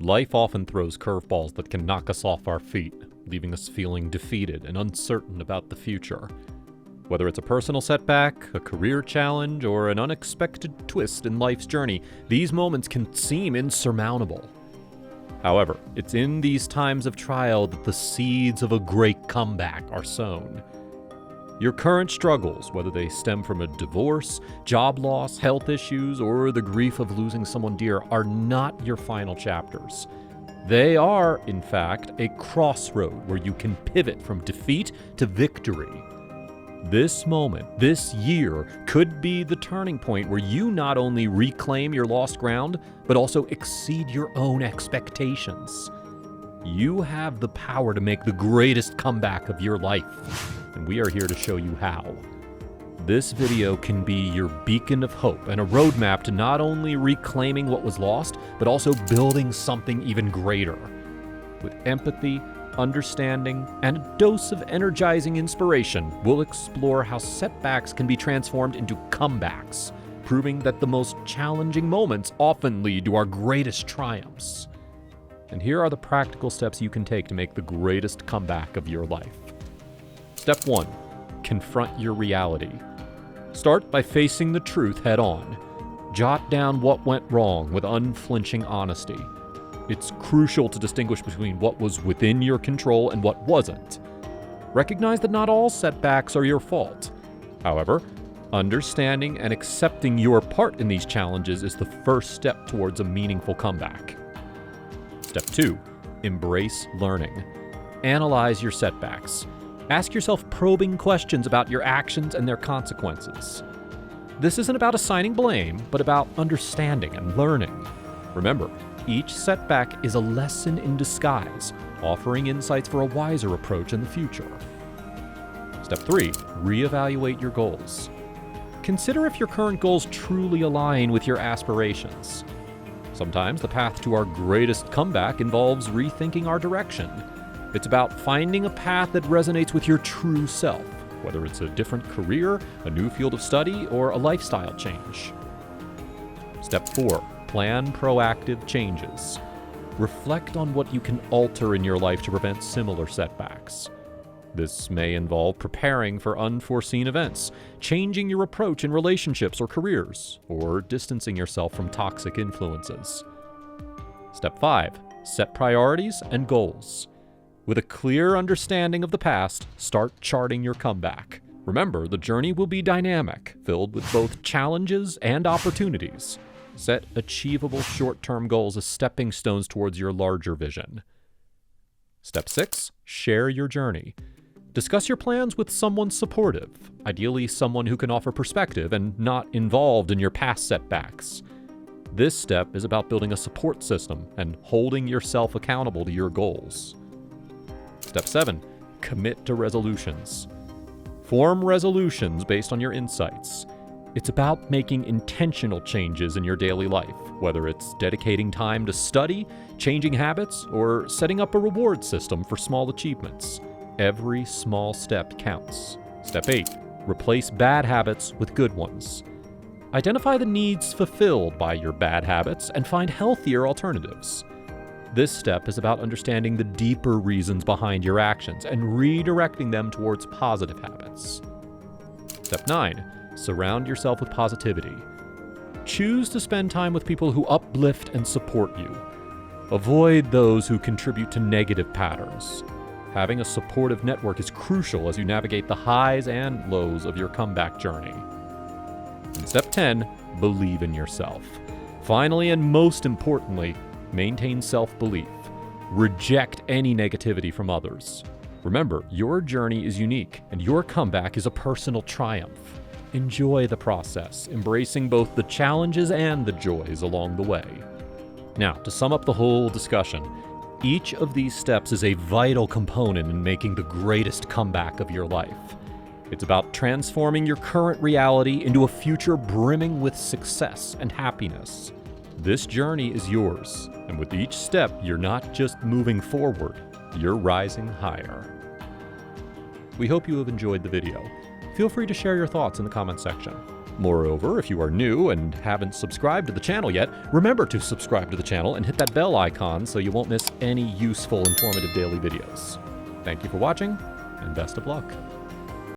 Life often throws curveballs that can knock us off our feet, leaving us feeling defeated and uncertain about the future. Whether it's a personal setback, a career challenge, or an unexpected twist in life's journey, these moments can seem insurmountable. However, it's in these times of trial that the seeds of a great comeback are sown. Your current struggles, whether they stem from a divorce, job loss, health issues, or the grief of losing someone dear, are not your final chapters. They are, in fact, a crossroad where you can pivot from defeat to victory. This moment, this year, could be the turning point where you not only reclaim your lost ground, but also exceed your own expectations. You have the power to make the greatest comeback of your life, and we are here to show you how. This video can be your beacon of hope and a roadmap to not only reclaiming what was lost, but also building something even greater. With empathy, understanding, and a dose of energizing inspiration, we'll explore how setbacks can be transformed into comebacks, proving that the most challenging moments often lead to our greatest triumphs. And here are the practical steps you can take to make the greatest comeback of your life. Step 1. Confront your reality. Start by facing the truth head on. Jot down what went wrong with unflinching honesty. It's crucial to distinguish between what was within your control and what wasn't. Recognize that not all setbacks are your fault. However, understanding and accepting your part in these challenges is the first step towards a meaningful comeback. Step 2. Embrace learning. Analyze your setbacks. Ask yourself probing questions about your actions and their consequences. This isn't about assigning blame, but about understanding and learning. Remember, each setback is a lesson in disguise, offering insights for a wiser approach in the future. Step 3. Reevaluate your goals. Consider if your current goals truly align with your aspirations. Sometimes the path to our greatest comeback involves rethinking our direction. It's about finding a path that resonates with your true self, whether it's a different career, a new field of study, or a lifestyle change. Step 4. Plan proactive changes. Reflect on what you can alter in your life to prevent similar setbacks. This may involve preparing for unforeseen events, changing your approach in relationships or careers, or distancing yourself from toxic influences. Step 5. Set priorities and goals. With a clear understanding of the past, start charting your comeback. Remember, the journey will be dynamic, filled with both challenges and opportunities. Set achievable short-term goals as stepping stones towards your larger vision. Step 6. Share your journey. Discuss your plans with someone supportive, ideally someone who can offer perspective and not involved in your past setbacks. This step is about building a support system and holding yourself accountable to your goals. Step 7. Commit to resolutions. Form resolutions based on your insights. It's about making intentional changes in your daily life, whether it's dedicating time to study, changing habits, or setting up a reward system for small achievements. Every small step counts. Step 8. Replace bad habits with good ones. Identify the needs fulfilled by your bad habits and find healthier alternatives. This step is about understanding the deeper reasons behind your actions and redirecting them towards positive habits. Step 9. Surround yourself with positivity. Choose to spend time with people who uplift and support you. Avoid those who contribute to negative patterns. Having a supportive network is crucial as you navigate the highs and lows of your comeback journey. And step 10, believe in yourself. Finally, and most importantly, maintain self-belief. Reject any negativity from others. Remember, your journey is unique, and your comeback is a personal triumph. Enjoy the process, embracing both the challenges and the joys along the way. Now, to sum up the whole discussion, each of these steps is a vital component in making the greatest comeback of your life. It's about transforming your current reality into a future brimming with success and happiness. This journey is yours, and with each step, you're not just moving forward, you're rising higher. We hope you have enjoyed the video. Feel free to share your thoughts in the comments section. Moreover, if you are new and haven't subscribed to the channel yet, remember to subscribe to the channel and hit that bell icon so you won't miss any useful, informative daily videos. Thank you for watching, and best of luck.